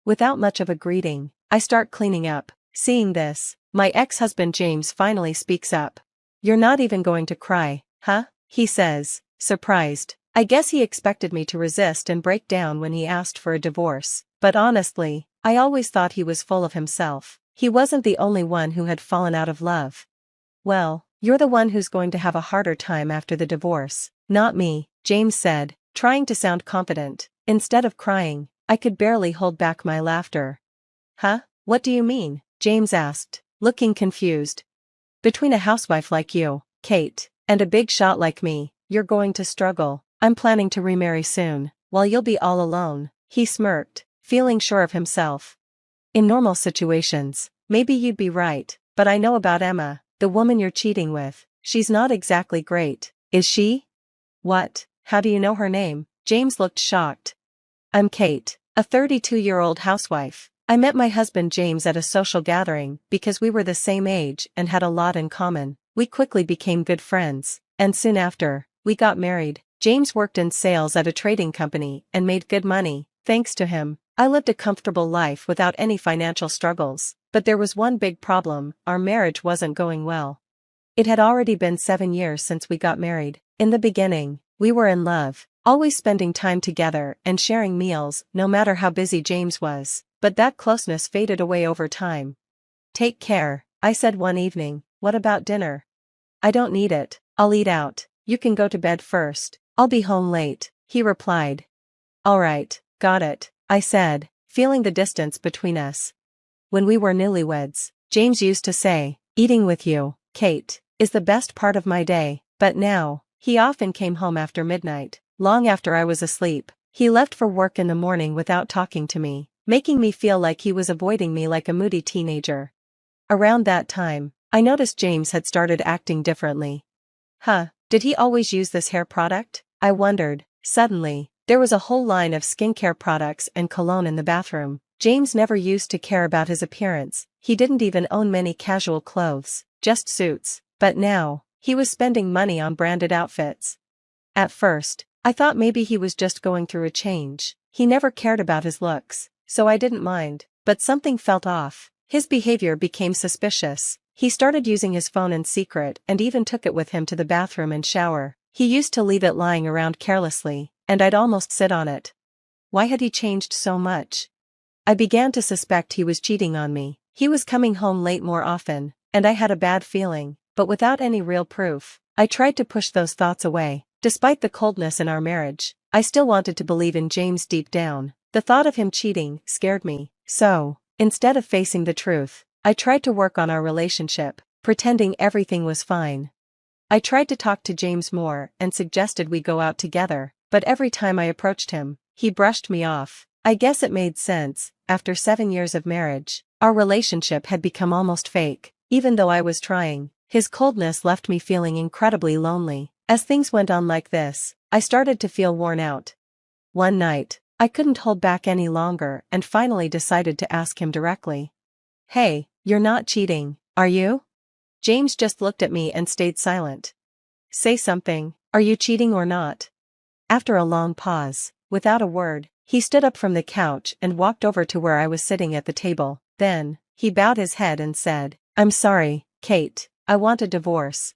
Without much of a greeting, I start cleaning up. Seeing this, my ex-husband James finally speaks up. "You're not even going to cry, huh?" he says, surprised. I guess he expected me to resist and break down when he asked for a divorce, but honestly, I always thought he was full of himself. He wasn't the only one who had fallen out of love. "Well, you're the one who's going to have a harder time after the divorce, not me," James said, trying to sound confident. Instead of crying, I could barely hold back my laughter. "Huh? What do you mean?" James asked, looking confused. "Between a housewife like you, Kate, and a big shot like me, you're going to struggle. I'm planning to remarry soon, while you'll be all alone," he smirked, feeling sure of himself. "In normal situations, maybe you'd be right, but I know about Emma, the woman you're cheating with. She's not exactly great, is she?" "What? How do you know her name?" James looked shocked. "I'm Kate, a 32-year-old housewife. I met my husband James at a social gathering because we were the same age and had a lot in common. We quickly became good friends, and soon after, we got married." James worked in sales at a trading company and made good money. Thanks to him, I lived a comfortable life without any financial struggles, but there was one big problem: our marriage wasn't going well. It had already been 7 years since we got married. In the beginning, we were in love, always spending time together and sharing meals, no matter how busy James was, but that closeness faded away over time. "Take care," I said one evening. "What about dinner?" "I don't need it, I'll eat out. You can go to bed first. I'll be home late," he replied. "All right, got it," I said, feeling the distance between us. When we were newlyweds, James used to say, "Eating with you, Kate, is the best part of my day," but now, he often came home after midnight, long after I was asleep. He left for work in the morning without talking to me, making me feel like he was avoiding me like a moody teenager. Around that time, I noticed James had started acting differently. Did he always use this hair product? I wondered. Suddenly, there was a whole line of skincare products and cologne in the bathroom. James never used to care about his appearance. He didn't even own many casual clothes, just suits. But now, he was spending money on branded outfits. At first, I thought maybe he was just going through a change. He never cared about his looks, so I didn't mind, but something felt off. His behavior became suspicious. He started using his phone in secret and even took it with him to the bathroom and shower. He used to leave it lying around carelessly, and I'd almost sit on it. Why had he changed so much? I began to suspect he was cheating on me. He was coming home late more often, and I had a bad feeling, but without any real proof. I tried to push those thoughts away. Despite the coldness in our marriage, I still wanted to believe in James deep down. The thought of him cheating scared me. So, instead of facing the truth, I tried to work on our relationship, pretending everything was fine. I tried to talk to James more and suggested we go out together, but every time I approached him, he brushed me off. I guess it made sense. After 7 years of marriage, our relationship had become almost fake. Even though I was trying, his coldness left me feeling incredibly lonely. As things went on like this, I started to feel worn out. One night, I couldn't hold back any longer and finally decided to ask him directly. "Hey, you're not cheating, are you?" James just looked at me and stayed silent. "Say something, are you cheating or not?" After a long pause, without a word, he stood up from the couch and walked over to where I was sitting at the table. Then, he bowed his head and said, "I'm sorry, Kate, I want a divorce."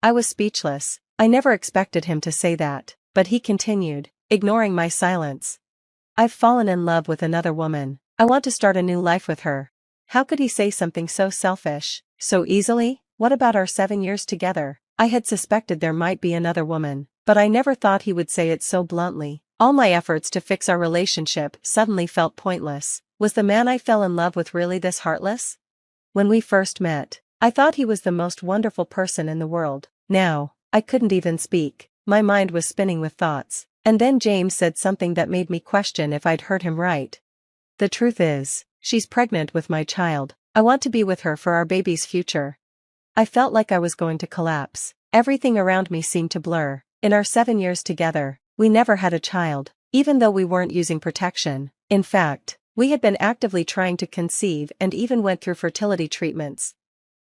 I was speechless. I never expected him to say that, but he continued, ignoring my silence. "I've fallen in love with another woman. I want to start a new life with her." How could he say something so selfish, so easily? What about our 7 years together? I had suspected there might be another woman, but I never thought he would say it so bluntly. All my efforts to fix our relationship suddenly felt pointless. Was the man I fell in love with really this heartless? When we first met, I thought he was the most wonderful person in the world. Now, I couldn't even speak. My mind was spinning with thoughts. And then James said something that made me question if I'd heard him right. "The truth is, she's pregnant with my child. I want to be with her for our baby's future." I felt like I was going to collapse. Everything around me seemed to blur. In our 7 years together, we never had a child, even though we weren't using protection. In fact, we had been actively trying to conceive and even went through fertility treatments.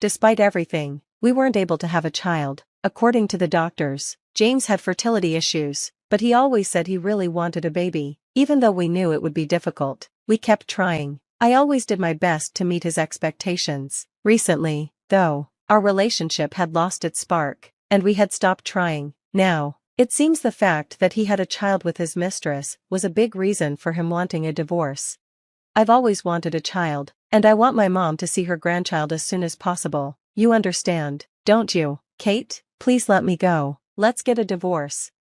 Despite everything, we weren't able to have a child. According to the doctors, James had fertility issues, but he always said he really wanted a baby, even though we knew it would be difficult. We kept trying. I always did my best to meet his expectations. Recently, though, our relationship had lost its spark, and we had stopped trying. Now, it seems the fact that he had a child with his mistress was a big reason for him wanting a divorce. I've always wanted a child, and I want my mom to see her grandchild as soon as possible. You understand, don't you, Kate? Please let me go. Let's get a divorce.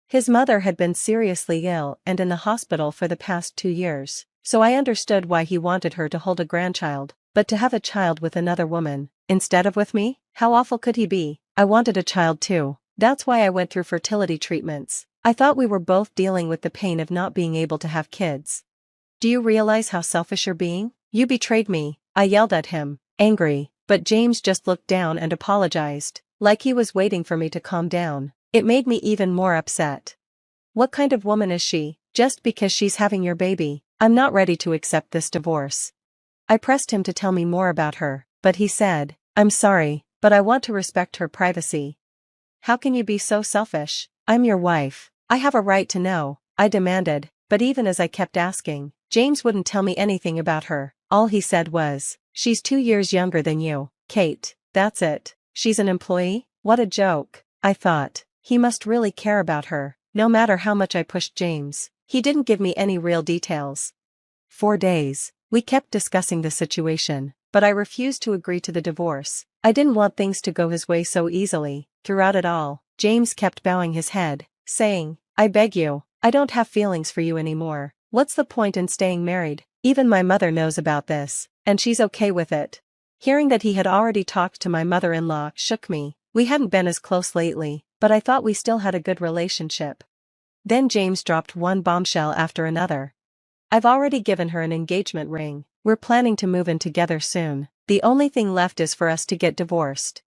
His mother had been seriously ill and in the hospital for the past 2 years, so I understood why he wanted her to hold a grandchild, but to have a child with another woman, instead of with me? How awful could he be? I wanted a child too. That's why I went through fertility treatments. I thought we were both dealing with the pain of not being able to have kids. Do you realize how selfish you're being? You betrayed me, I yelled at him, angry, but James just looked down and apologized, like he was waiting for me to calm down. It made me even more upset. What kind of woman is she, just because she's having your baby? I'm not ready to accept this divorce. I pressed him to tell me more about her, but he said, I'm sorry, but I want to respect her privacy. How can you be so selfish? I'm your wife. I have a right to know, I demanded, but even as I kept asking, James wouldn't tell me anything about her. All he said was, she's 2 years younger than you, Kate, that's it. She's an employee? What a joke, I thought. He must really care about her. No matter how much I pushed James, he didn't give me any real details. 4 days, we kept discussing the situation, but I refused to agree to the divorce. I didn't want things to go his way so easily. Throughout it all, James kept bowing his head, saying, I beg you, I don't have feelings for you anymore. What's the point in staying married? Even my mother knows about this, and she's okay with it. Hearing that he had already talked to my mother-in-law shook me. We hadn't been as close lately, but I thought we still had a good relationship. Then James dropped one bombshell after another. I've already given her an engagement ring. We're planning to move in together soon. The only thing left is for us to get divorced.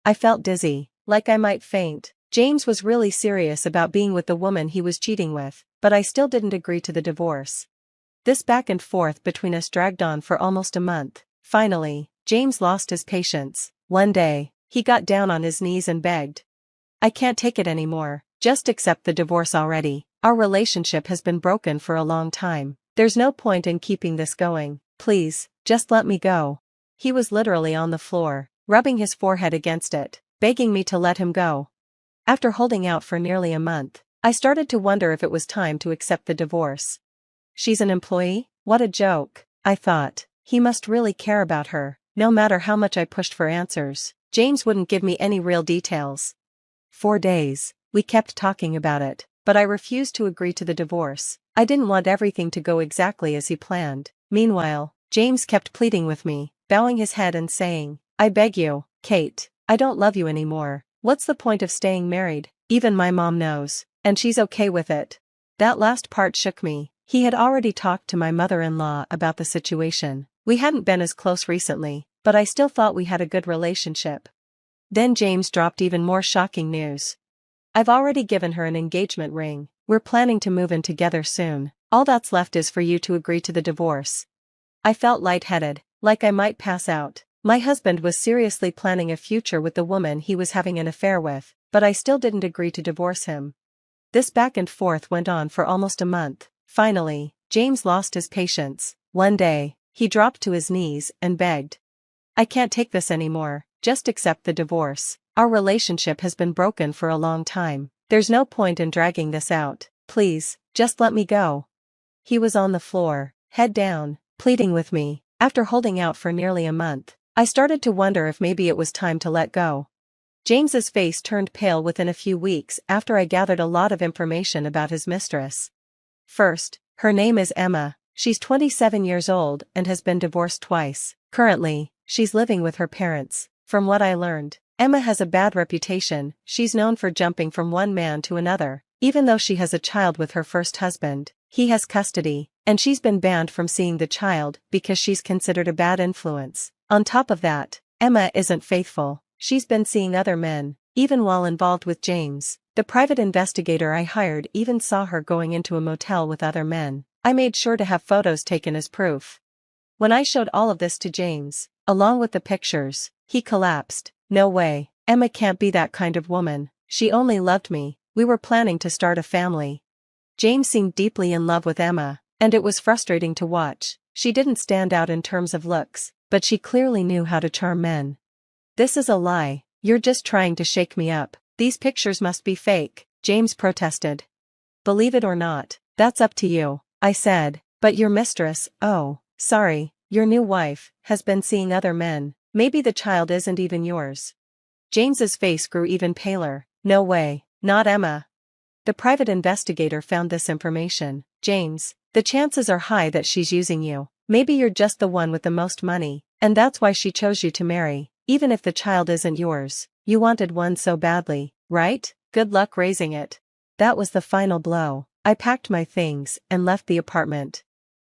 I felt dizzy, like I might faint. James was really serious about being with the woman he was cheating with, but I still didn't agree to the divorce. This back and forth between us dragged on for almost a month. Finally, James lost his patience. One day, he got down on his knees and begged. I can't take it anymore. Just accept the divorce already. Our relationship has been broken for a long time. There's no point in keeping this going. Please, just let me go. He was literally on the floor, rubbing his forehead against it, begging me to let him go. After holding out for nearly a month, I started to wonder if it was time to accept the divorce. She's an employee? What a joke, I thought. He must really care about her. No matter how much I pushed for answers, James wouldn't give me any real details. 4 days, we kept talking about it, but I refused to agree to the divorce. I didn't want everything to go exactly as he planned. Meanwhile, James kept pleading with me, bowing his head and saying, I beg you, Kate, I don't love you anymore. What's the point of staying married? Even my mom knows, and she's okay with it. That last part shook me. He had already talked to my mother-in-law about the situation. We hadn't been as close recently, but I still thought we had a good relationship. Then James dropped even more shocking news. I've already given her an engagement ring. We're planning to move in together soon. All that's left is for you to agree to the divorce. I felt lightheaded, like I might pass out. My husband was seriously planning a future with the woman he was having an affair with, but I still didn't agree to divorce him. This back and forth went on for almost a month. Finally, James lost his patience. One day, he dropped to his knees and begged. I can't take this anymore. Just accept the divorce. Our relationship has been broken for a long time. There's no point in dragging this out. Please, just let me go. He was on the floor, head down, pleading with me. After holding out for nearly a month, I started to wonder if maybe it was time to let go. James's face turned pale within a few weeks after I gathered a lot of information about his mistress. First, her name is Emma. She's 27 years old and has been divorced twice. Currently, she's living with her parents. From what I learned, Emma has a bad reputation. She's known for jumping from one man to another. Even though she has a child with her first husband, he has custody, and she's been banned from seeing the child because she's considered a bad influence. On top of that, Emma isn't faithful. She's been seeing other men, even while involved with James. The private investigator I hired even saw her going into a motel with other men. I made sure to have photos taken as proof. When I showed all of this to James, along with the pictures, he collapsed. No way, Emma can't be that kind of woman. She only loved me. We were planning to start a family. James seemed deeply in love with Emma. And it was frustrating to watch. She didn't stand out in terms of looks, but she clearly knew how to charm men. "This is a lie, you're just trying to shake me up. These pictures must be fake," James protested. "Believe it or not, that's up to you," I said, "but your mistress, oh, sorry, your new wife, has been seeing other men. Maybe the child isn't even yours." James's face grew even paler. "No way, not Emma. The private investigator found this information. James, the chances are high that she's using you. Maybe you're just the one with the most money, and that's why she chose you to marry. Even if the child isn't yours, you wanted one so badly, right? Good luck raising it." That was the final blow. I packed my things and left the apartment.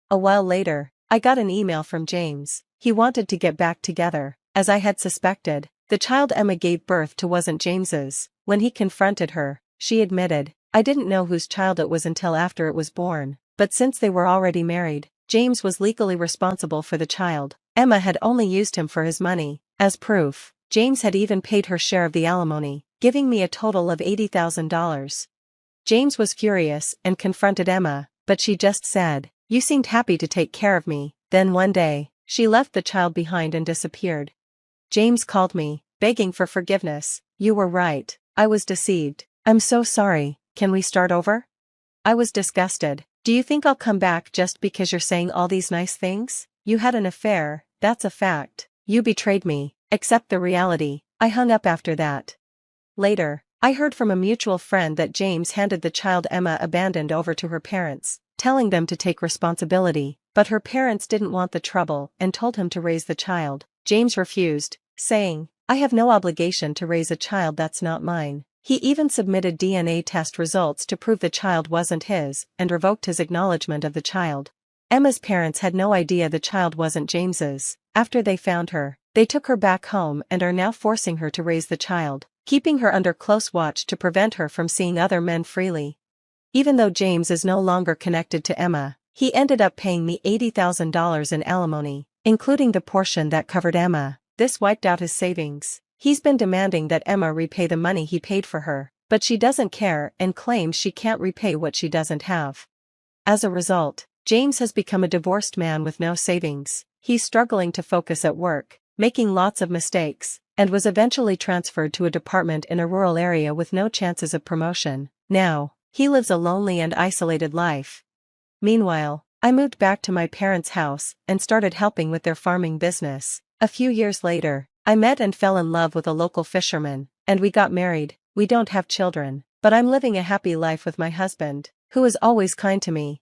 A while later, I got an email from James. He wanted to get back together. As I had suspected, the child Emma gave birth to wasn't James's. When he confronted her, she admitted, "I didn't know whose child it was until after it was born, but since they were already married, James was legally responsible for the child. Emma had only used him for his money. As proof, James had even paid her share of the alimony, giving me a total of $80,000. James was furious and confronted Emma, but she just said, "You seemed happy to take care of me." Then one day, she left the child behind and disappeared. James called me, begging for forgiveness. "You were right, I was deceived. I'm so sorry, can we start over?" I was disgusted. "Do you think I'll come back just because you're saying all these nice things? You had an affair, that's a fact. You betrayed me. Accept the reality." I hung up after that. Later, I heard from a mutual friend that James handed the child Emma abandoned over to her parents, telling them to take responsibility, but her parents didn't want the trouble and told him to raise the child. James refused, saying, "I have no obligation to raise a child that's not mine." He even submitted DNA test results to prove the child wasn't his, and revoked his acknowledgement of the child. Emma's parents had no idea the child wasn't James's. After they found her, they took her back home and are now forcing her to raise the child, keeping her under close watch to prevent her from seeing other men freely. Even though James is no longer connected to Emma, he ended up paying me $80,000 in alimony, including the portion that covered Emma. This wiped out his savings. He's been demanding that Emma repay the money he paid for her, but she doesn't care and claims she can't repay what she doesn't have. As a result, James has become a divorced man with no savings. He's struggling to focus at work, making lots of mistakes, and was eventually transferred to a department in a rural area with no chances of promotion. Now, he lives a lonely and isolated life. Meanwhile, I moved back to my parents' house and started helping with their farming business. A few years later, I met and fell in love with a local fisherman, and we got married. We don't have children, but I'm living a happy life with my husband, who is always kind to me.